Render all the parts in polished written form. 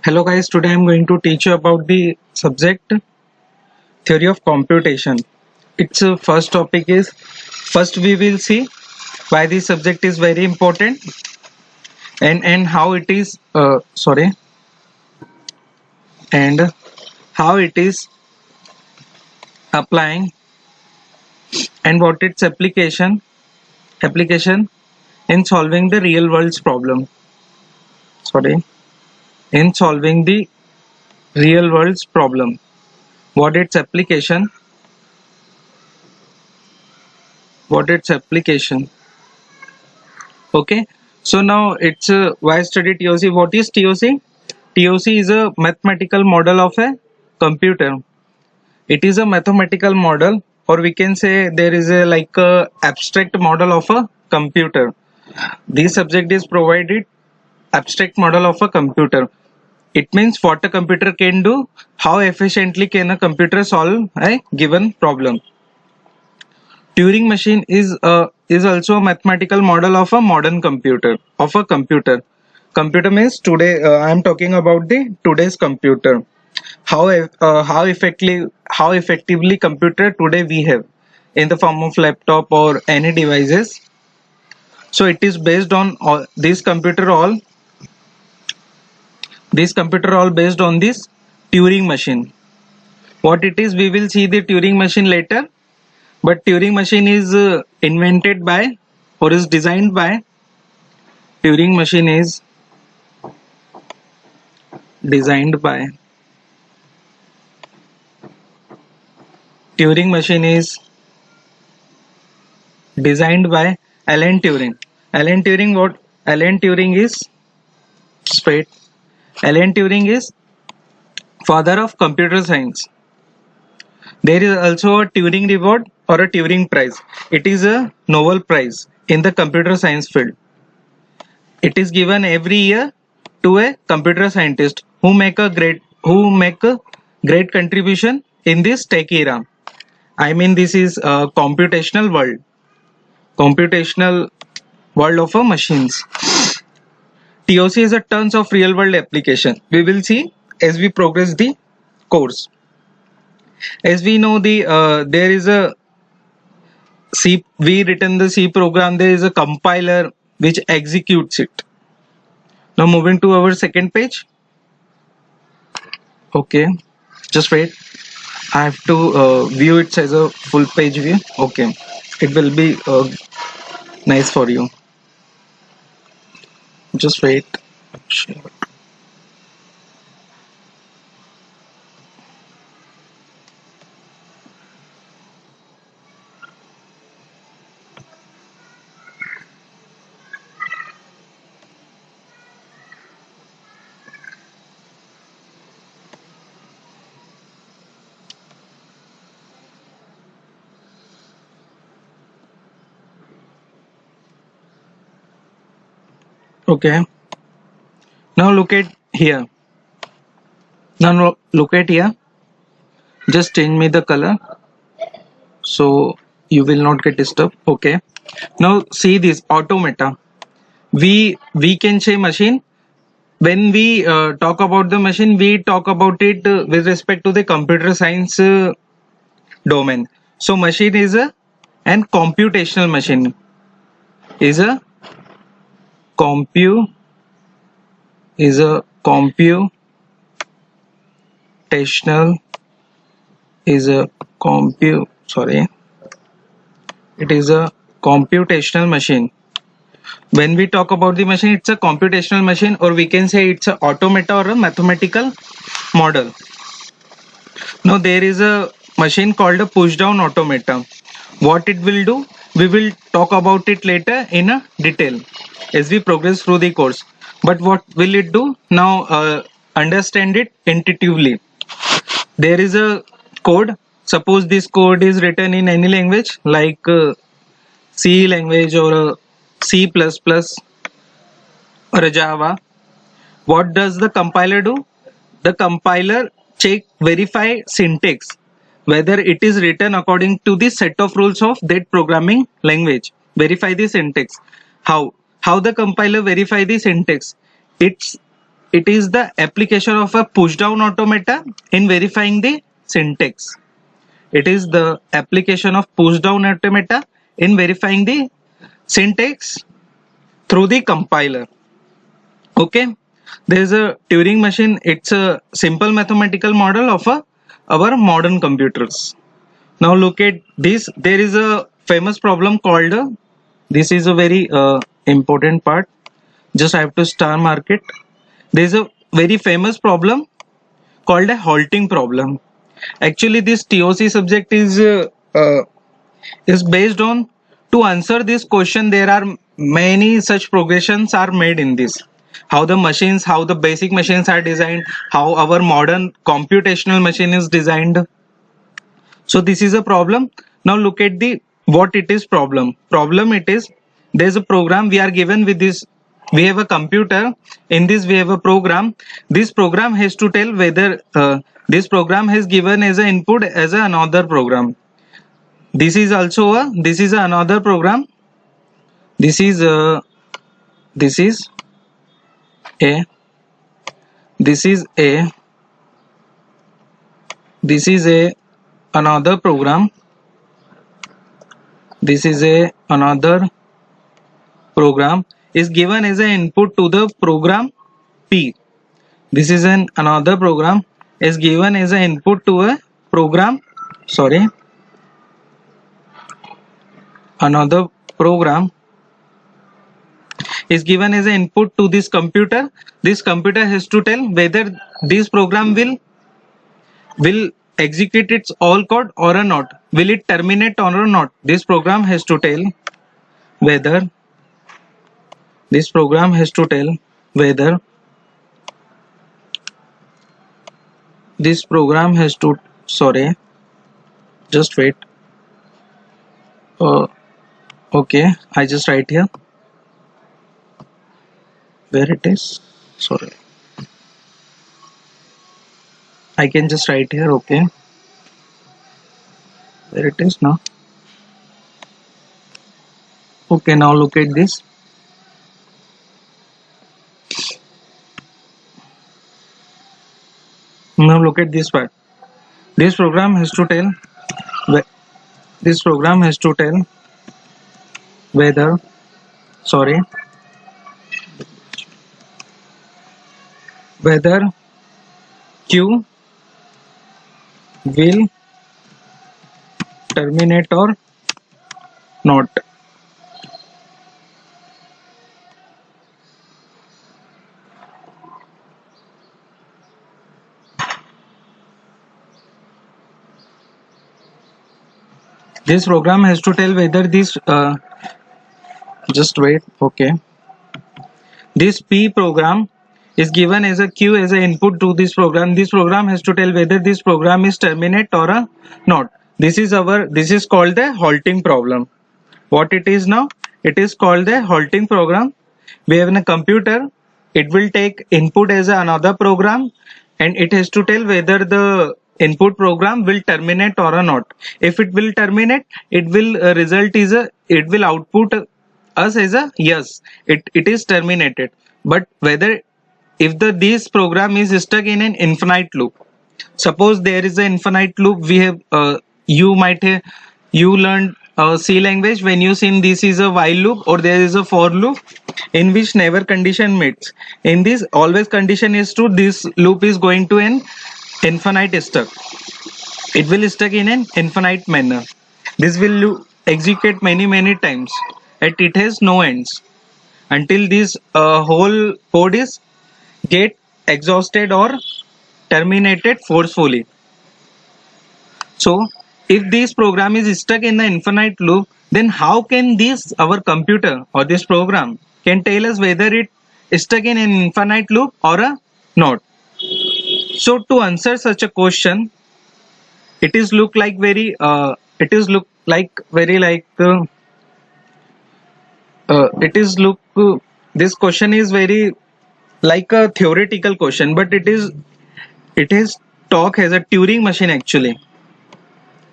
Hello guys, today I am going to teach you about the subject theory of computation. Its first topic is, first we will see why this subject is very important and how it is and how it is applying and what its application in solving the real world's problem. In solving the real world's problem. What its application Okay, so now it's why study TOC. What is TOC? TOC is a mathematical model of a computer. It is a mathematical model, or we can say there is a like a abstract model of a computer. This subject is provided abstract model of a computer. It means what a computer can do, how efficiently can a computer solve a given problem. Turing machine is also a mathematical model of a modern computer. Computer means today I am talking about the today's computer. How effectively computer today we have in the form of laptop or any devices. So it is based on all this computer all based on this Turing machine. What it is, we will see the Turing machine later. But Turing machine is invented by or is designed by Turing machine is designed by Turing machine is designed by Alan Turing. Alan Turing is straight. Alan Turing is father of computer science. There is also a Turing reward or a Turing prize. It is a Nobel prize in the computer science field. It is given every year to a computer scientist who make a great contribution in this tech era. I mean, this is a computational world of machines. TOC is a tons of real world application. We will see as we progress the course. As we know, there is a C. We written the C program. There is a compiler which executes it. Now moving to our second page. Okay, just wait. I have to view it as a full page view. Okay, it will be nice for you. Just wait. Okay. Now look at here. Look at here. Just change me the color so you will not get disturbed. Okay. Now see this automata. We can say machine. When we talk about the machine, we talk about it with respect to the computer science domain. So machine is an computational machine. Is a computational it is a computational machine. When we talk about the machine, it's a computational machine, or we can say it's an automata or a mathematical model. Now there is a machine called a push down automata. What it will do, we will talk about it later in a detail as we progress through the course. But what will it do? Now understand it intuitively. There is a code. Suppose this code is written in any language like C language or C++ or a Java. What does the compiler do? The compiler verify syntax, whether it is written according to the set of rules of that programming language. Verify the syntax. How the compiler verify the syntax? it is the application of a push down automata in verifying the syntax. It is the application of push down automata in verifying the syntax through the compiler. Okay, there is a Turing machine. It's a simple mathematical model of our modern computers. Now look at this. There is a famous problem called this is a very important part. Just I have to star mark it. There is a very famous problem called a halting problem. Actually, this TOC subject is based on, to answer this question. There are many such progressions are made in this. How the machines, how the basic machines are designed, how our modern computational machine is designed. So this is a problem. Now look at the what it is problem. Problem it is, there's a program we are given with this. We have a computer. In this we have a program. This program has to tell whether this program has given as an input as another program. This is also a another program. This is a this is a this is a this is a another program. This is a another program is given as an input to the program P. This is an another program is given as an input to a program, sorry, another program is given as an input to this computer. This computer has to tell whether this program will execute its all code or not. Will it terminate or not? This program has to tell whether this program has to tell whether this program has to, sorry, just wait. Okay, I just write here where it is, sorry, I can just write here. Okay, where it is now. Okay, now look at this. Now look at this part. This program has to tell whether, sorry, whether Q will terminate or not. This program has to tell whether this just wait. Okay, this P program is given as a Q as an input to this program. This program has to tell whether this program is terminate or not. This is called the halting problem. What it is now? It is called the halting program. We have in a computer, it will take input as another program and it has to tell whether the input program will terminate or not. If it will terminate, it will it will output us as a yes, it is terminated. But whether if this program is stuck in an infinite loop, suppose there is an infinite loop, we have you might have you learned C language when you seen this is a while loop or there is a for loop in which never condition meets. In this always condition is true, this loop is going to an infinite stuck. It will stuck in an infinite manner. This will execute many times and it has no ends until this whole code is get exhausted or terminated forcefully. So if this program is stuck in the infinite loop, then how can this our computer or this program can tell us whether it is stuck in an infinite loop or not? So to answer such a question, it is look like very this question is very like a theoretical question, but it is talk as a Turing machine actually.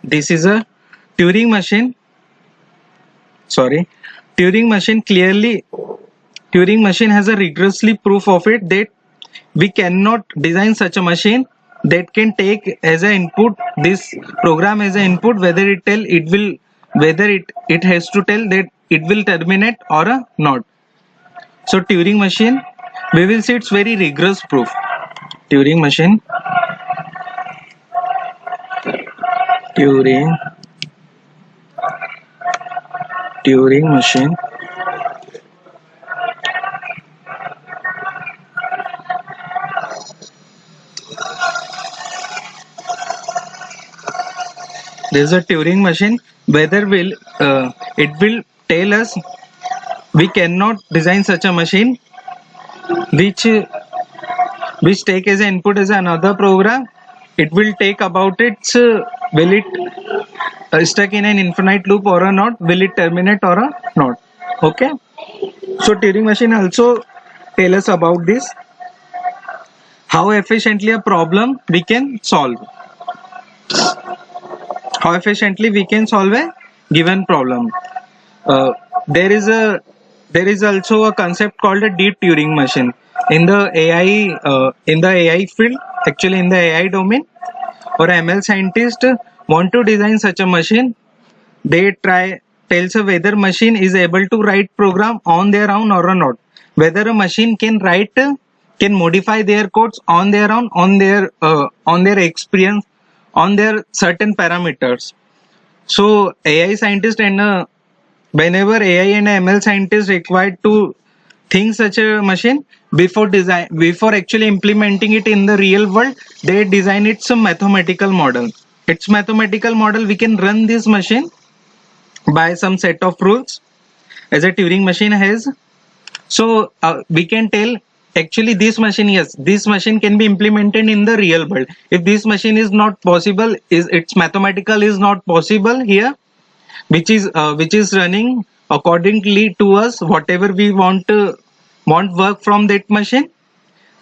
This is a Turing machine. Sorry, Turing machine has a rigorously proof of it that we cannot design such a machine that can take as an input this program as an input, whether it has to tell that it will terminate or not. So Turing machine, we will see it's very rigorous proof. Turing machine, Turing machine. There is a Turing machine. Whether it will tell us we cannot design such a machine which take as an input as another program. It will take about its will it stuck in an infinite loop or not, will it terminate or not. Okay, so Turing machine also tell us about this, how efficiently a problem we can solve, how efficiently we can solve a given problem. uh, there is also a concept called a deep Turing machine in the AI field, actually in the AI domain, or ML scientist want to design such a machine. They tells whether machine is able to write program on their own or not, whether a machine can modify their codes on their own, on their experience, on their certain parameters. So AI scientist and whenever AI and ML scientists required to think such a machine, before actually implementing it in the real world, they design it some mathematical model. It's mathematical model, we can run this machine by some set of rules as a Turing machine has. So we can tell actually this machine, yes, this machine can be implemented in the real world. If this machine is not possible, is it's mathematical is not possible here, which is running accordingly to us, whatever we want work from that machine,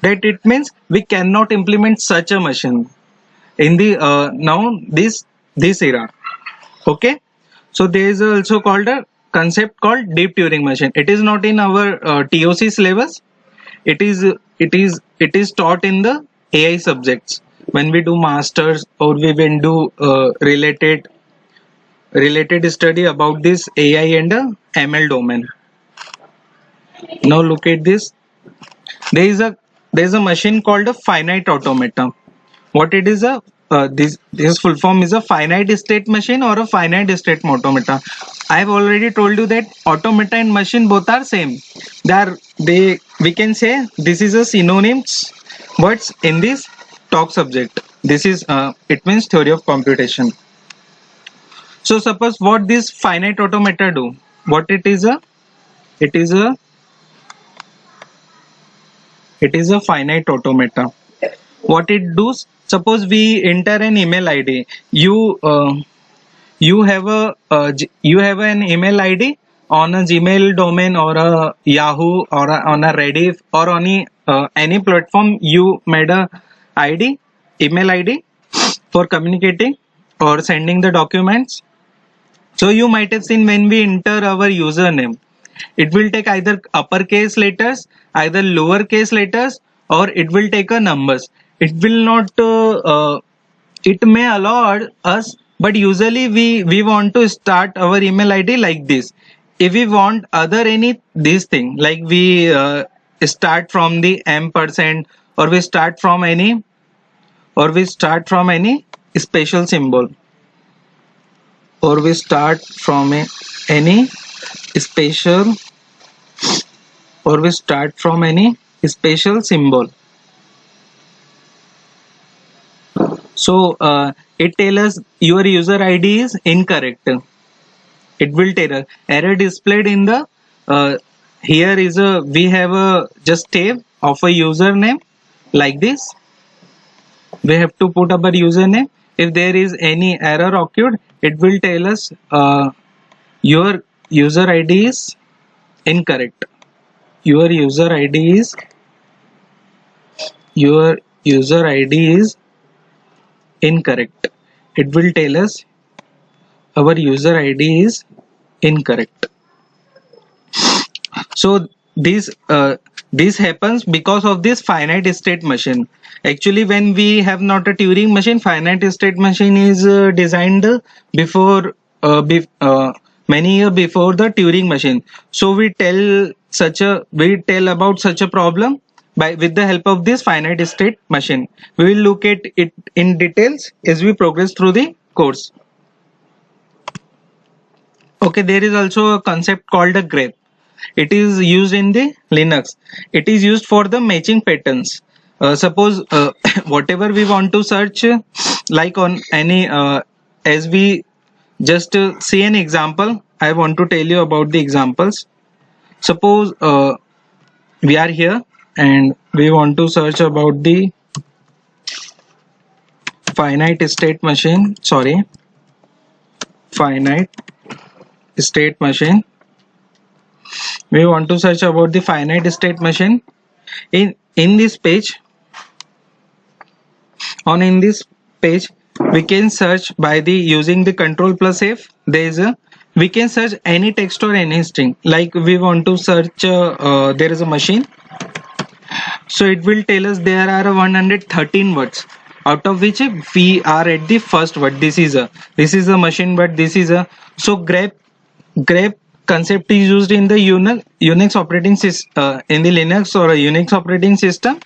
that it means we cannot implement such a machine in the now this era. Okay, so there is also called a concept called deep Turing machine. It is not in our TOC syllabus. It is taught in the AI subjects when we do masters, or we will do related study about this AI and ML domain. Now look at this. There is a machine called a finite automata. What it is a this full form is a finite state machine or a finite state automata. I have already told you that automata and machine both are same. We can say this is a synonyms words in this talk subject. This is it means theory of computation. So suppose what this finite automata do, what it is a it is a it is a finite automata. What it does, suppose we enter an email ID. You have you have an email ID on a Gmail domain or a Yahoo or on a Reddit or on any platform. You made a email ID for communicating or sending the documents. So you might have seen when we enter our username, it will take either uppercase letters, either lowercase letters, or it will take a numbers. It will not. It may allow us, but usually we want to start our email ID like this. If we want other any this thing, like we start from the ampersand, or we start from any special symbol, or we start from any special or we start from any special symbol. So it tells us your user ID is incorrect. It will tell us error displayed in the here is a we have a just tab of a username like this. We have to put our username. If there is any error occurred, it will tell us your user ID is incorrect. Your user ID is incorrect. It will tell us our user ID is incorrect. So this this happens because of this finite state machine. Actually, when we have not a Turing machine, finite state machine is designed before many years before the Turing machine. So we tell about such a problem by with the help of this finite state machine. We will look at it in details as we progress through the course. Okay, there is also a concept called a grep. It is used in the Linux. It is used for the matching patterns. Suppose whatever we want to search, like on any, as we just see an example, I want to tell you about the examples. Suppose we are here and we want to search about the finite state machine. Sorry, finite state machine. We want to search about the finite state machine. In this page, in this page, we can search by the using the control plus F. There is a we can search any text or any string. Like we want to search, there is a machine. So it will tell us there are 113 words, out of which we are at the first word. This is a machine, but this is a so grep concept is used in the Unix operating system, in the Linux or a Unix operating system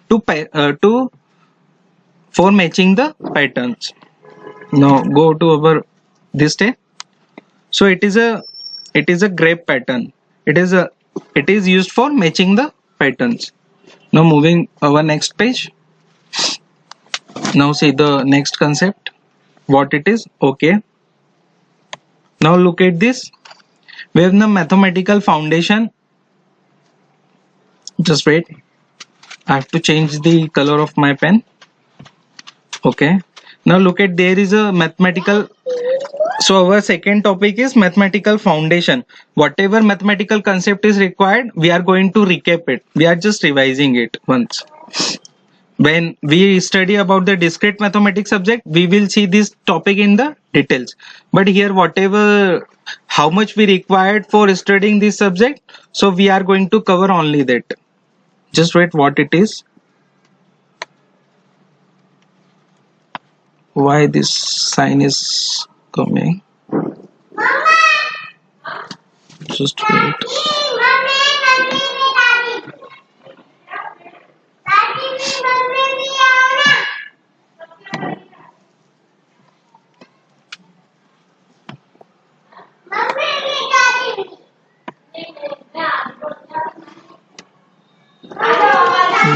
to for matching the patterns. Now go to our this step. So it is a grep pattern. It is used for matching the patterns. Now moving our next page. Now see the next concept, what it is. Okay. Now look at this. We have the mathematical foundation. Just wait. I have to change the color of my pen. Okay. Now look at, there is a mathematical. So our second topic is mathematical foundation. Whatever mathematical concept is required, we are going to recap it. We are just revising it once. When we study about the discrete mathematics subject, we will see this topic in the details. But here, whatever, how much we required for studying this subject, so we are going to cover only that. Just wait, what it is. Why this sign is coming? Just wait.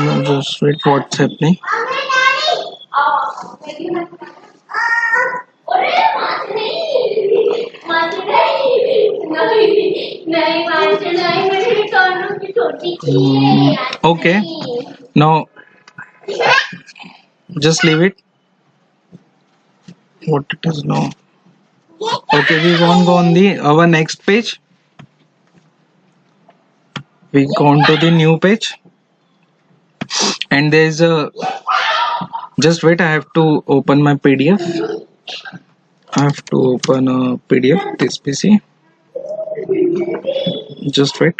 No, just wait, what's happening? Okay, now just leave it. What it is now? Okay, we won't go on the our next page. We go on to the new page, and there is a. Just wait, I have to open my PDF. I have to open a PDF. This PC. Just wait.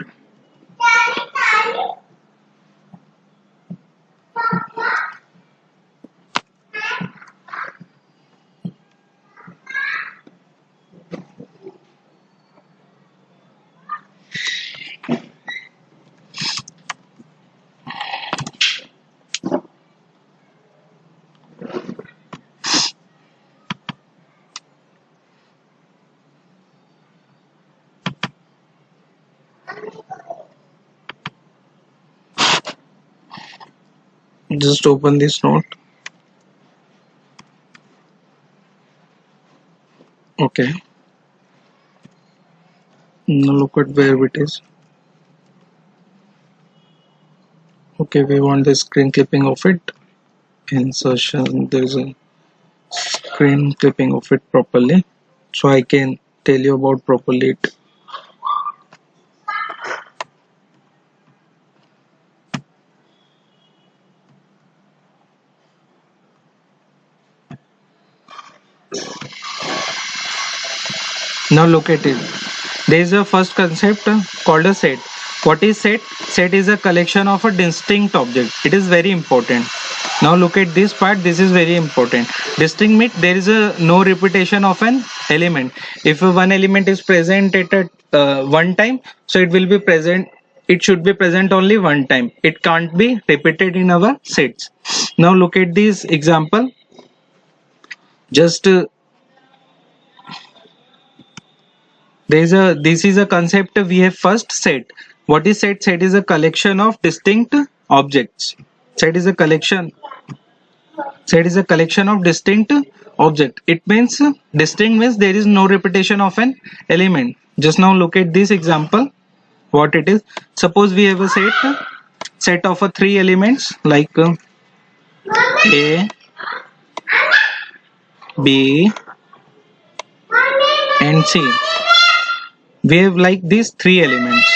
Just open this note. Okay. Now look at where it is. Okay, we want the screen clipping of it. Insertion, there is a screen clipping of it properly, so I can tell you about properly it. Now look at it. There is a first concept called a set. What is set? Set is a collection of a distinct object. It is very important. Now look at this part. This is very important. Distinct means there is a no repetition of an element. If one element is present at one time, so it will be present. It should be present only one time. It can't be repeated in our sets. Now look at this example. Just this is a concept we have first set. What is set? Set is a collection of distinct objects. Set is a collection. Set is a collection of distinct object. It means distinct means there is no repetition of an element. Just now look at this example. What it is? Suppose we have a set of three elements like A, B, and C. We have like these three elements.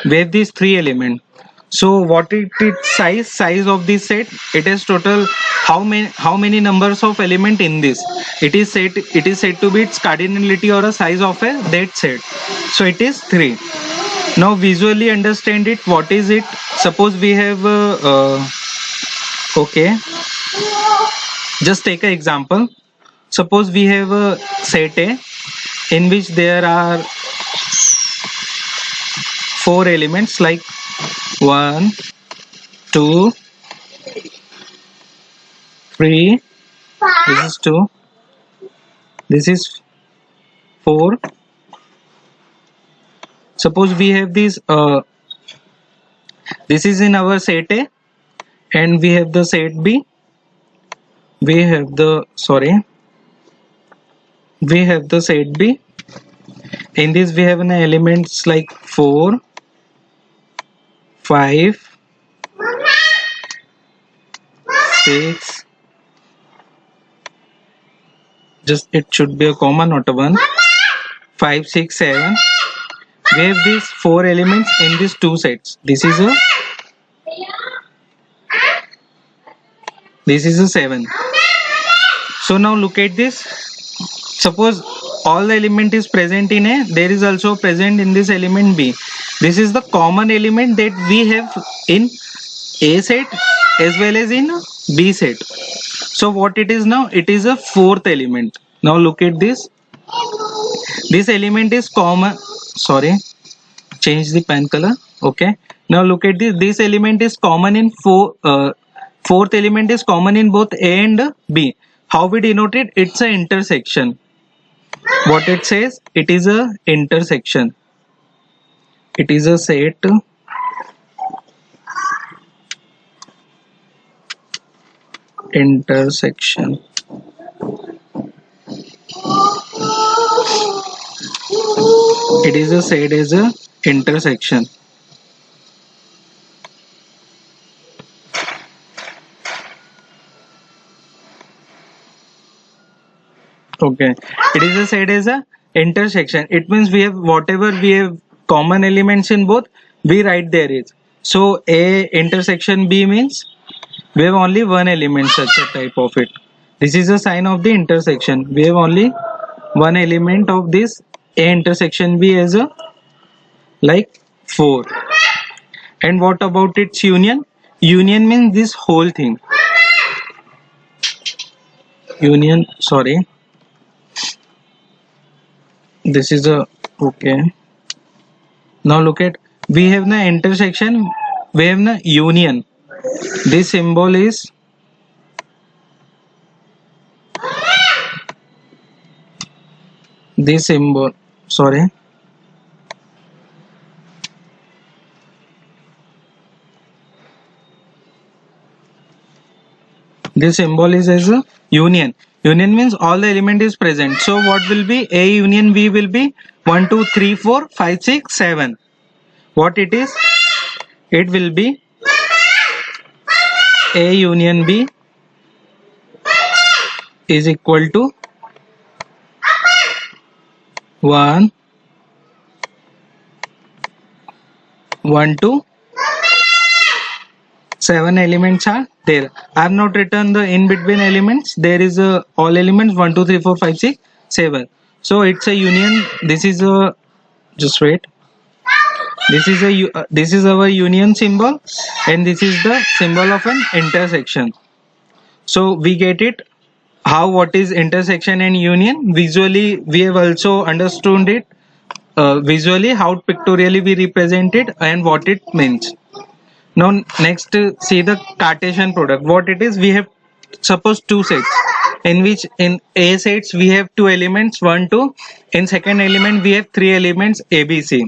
We have these three elements. So what is size of this set? It is total how many numbers of element in this? It is said to be its cardinality or a size of that set. So it is 3. Now visually understand it. What is it? Suppose we have okay. Just take an example. Suppose we have a set A in which there are 4 elements like 1, 2, 3. This is 2. This is 4. Suppose we have this. This is in our set A, and we have the set B. We have the set B. In this we have an elements like 4, 5, 6. Just it should be a comma, not a 1. 5, 6, 7. We have these 4 elements in these 2 sets. This is a 7. So now look at this. Suppose all the element is present in A, there is also present in this element B. This is the common element that we have in A set as well as in B set. So what it is now? It is a 4th element. Now look at this. This element is common. Change the pen color. Okay. Now look at this. This element is common in 4th element is common in both A and B. How we denote it? It's an intersection. What it says? It is a intersection. It is a set intersection. It is a said as a intersection. Okay, it is a said as a intersection. It means we have whatever we have common elements in both, we write there is. So A intersection B means we have only one element, such a type of it. This is a sign of the intersection. We have only one element of this A intersection B as a like 4. And what about its union? Union means this whole thing. Union, this is a okay. Now look at, we have the intersection, we have the union. This symbol is this symbol. This symbol is as a union. Union means all the element is present. So what will be? A union B will be 1, 2, 3, 4, 5, 6, 7. What it is? It will be A union B is equal to 1, 1, 2, 7 elements are there. I have not written the in between elements. There is a all elements 1 2 3 4 5 6 7. So it's a union. This is a, just wait. This is this is our union symbol, and this is the symbol of an intersection. So we get it how what is intersection and union. Visually we have also understood it, visually how pictorially we represent it and what it means. Now next, see the Cartesian product. What it is, we have suppose two sets in which in A sets we have two elements 1 2, in second element we have three elements A B C.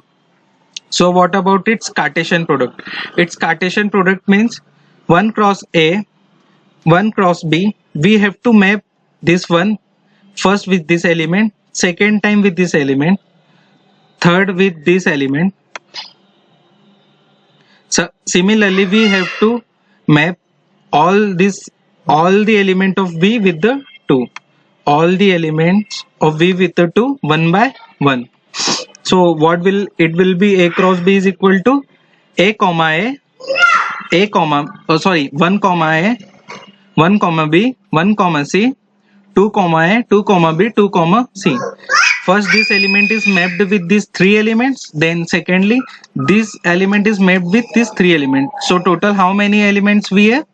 So what about its Cartesian product? Its Cartesian product means 1 cross A, 1 cross B. We have to map this one first with this element, second time with this element, third with this element. So similarly we have to map all the element of B with the 2, all the elements of B with the 2 one by one. So what will it will be, A cross B is equal to A comma A comma 1 comma A, 1 comma B, 1 comma C, 2 comma A, 2 comma B, 2 comma C. First this element is mapped with these three elements, then secondly this element is mapped with these three elements. So total how many elements we have?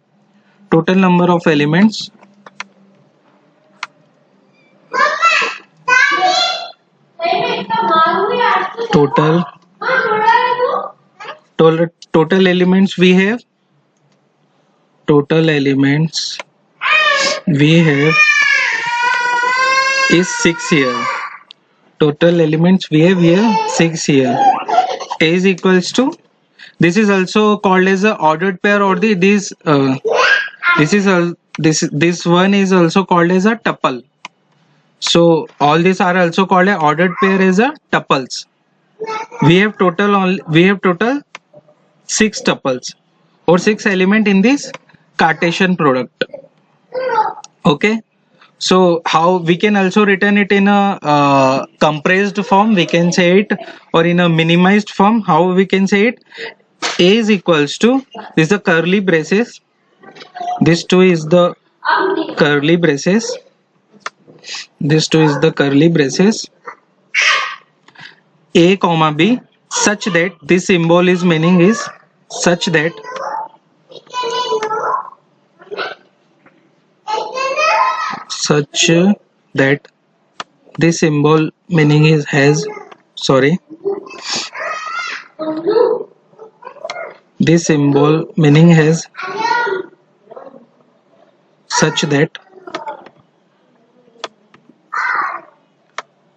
Total number of elements, total elements we have, is 6 here. Total elements we have here 6 here. A is equals to, this is also called as a ordered pair, or this one is also called as a tuple. So all these are also called a ordered pair as a tuples. We have total 6 tuples or 6 element in this Cartesian product. Okay. So how we can also written it in a compressed form, we can say it, or in a minimized form. How we can say it? A is equals to, this is the curly braces, this 2 is the curly braces, this 2 is the curly braces, A comma B, such that this symbol is meaning is such that this symbol meaning is this symbol meaning has such that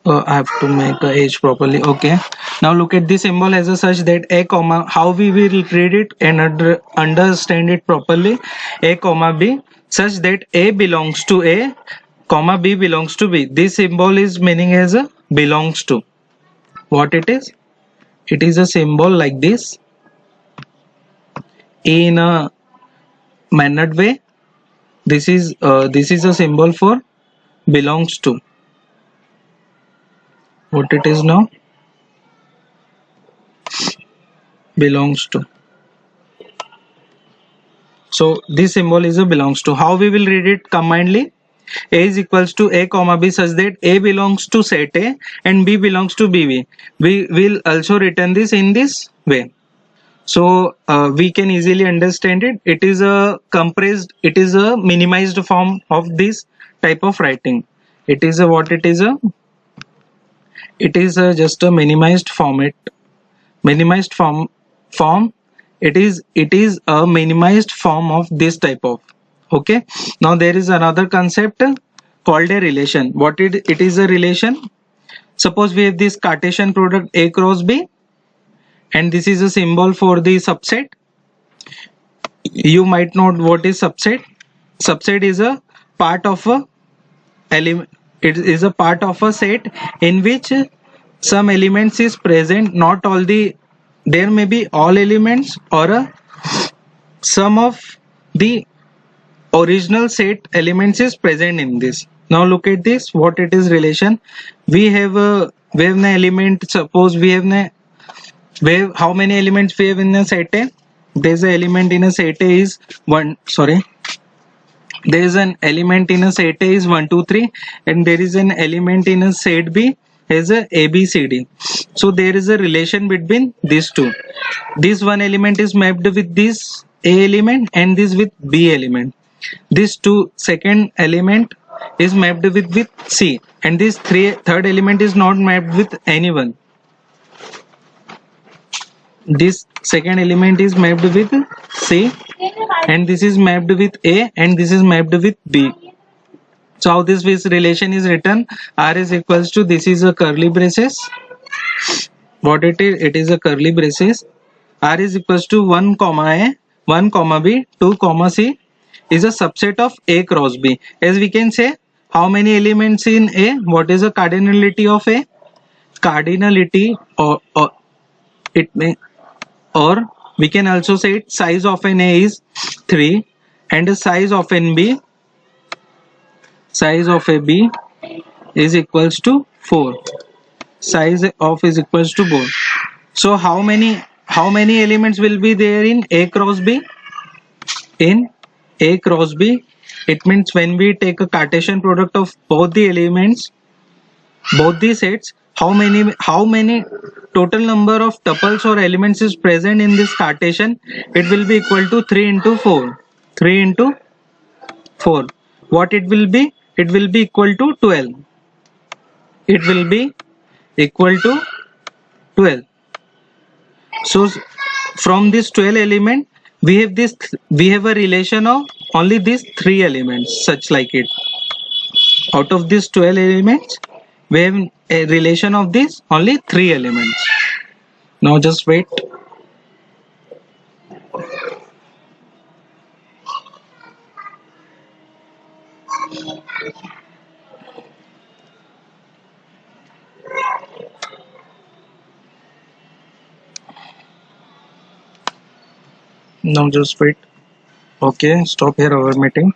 I have to make a H properly. Okay, now look at this symbol as a such that A comma, how we will read it and understand it properly. A comma B, such that A belongs to A comma B belongs to B. This symbol is meaning as a belongs to. What it is? It is a symbol like this in a mannered way. This is a symbol for belongs to. What it is now? Belongs to. So this symbol is a belongs to. How we will read it combinedly? A is equals to A comma B such that A belongs to set A and B belongs to B. We will also written this in this way. So we can easily understand it. It is a compressed, it is a minimized form of this type of writing. It is a what it is a? It is just a minimized format, minimized form. It is a minimized form of this type of. Okay. Now there is another concept called a relation. What it is a relation? Suppose we have this Cartesian product A cross B, and this is a symbol for the subset. You might know what is subset. Subset is a part of a element. It is a part of a set in which some elements is present. Not all the, there may be all elements or some of the original set elements is present in this. Now look at this, what it is relation. We have an element. Suppose we have how many elements we have in a set A? There's an element in a set A is 1. Sorry, There is an element in a set A is 1 2 3, and there is an element in a set B has a ABCD. So there is a relation between these two. This one element is mapped with this A element and this with B element. This second element is mapped with C, and this third element is not mapped with anyone. This second element is mapped with C, and this is mapped with A, and this is mapped with B. So how this relation is written? R is equals to, this is a curly braces. What it is? It is a curly braces. R is equals to 1 comma A, 1 comma B, 2 comma C is a subset of A cross B. As we can say, how many elements in A? What is the cardinality of A? Cardinality, or it may, or we can also say it, size of an A is 3, and the size of an B, size of a B is equals to 4. Size of is equals to 4. So how many elements will be there in A cross B? In A cross B, it means when we take a Cartesian product of both the elements, both the sets, how many total number of tuples or elements is present in this Cartesian? It will be equal to 3 into 4. 3 into 4. What it will be? It will be equal to 12. It will be equal to 12. So from this 12 element, we have a relation of only these 3 elements, such like it. Out of these 12 elements, we have a relation of these only 3 elements. Now just wait. Now just wait. Okay, stop here our meeting.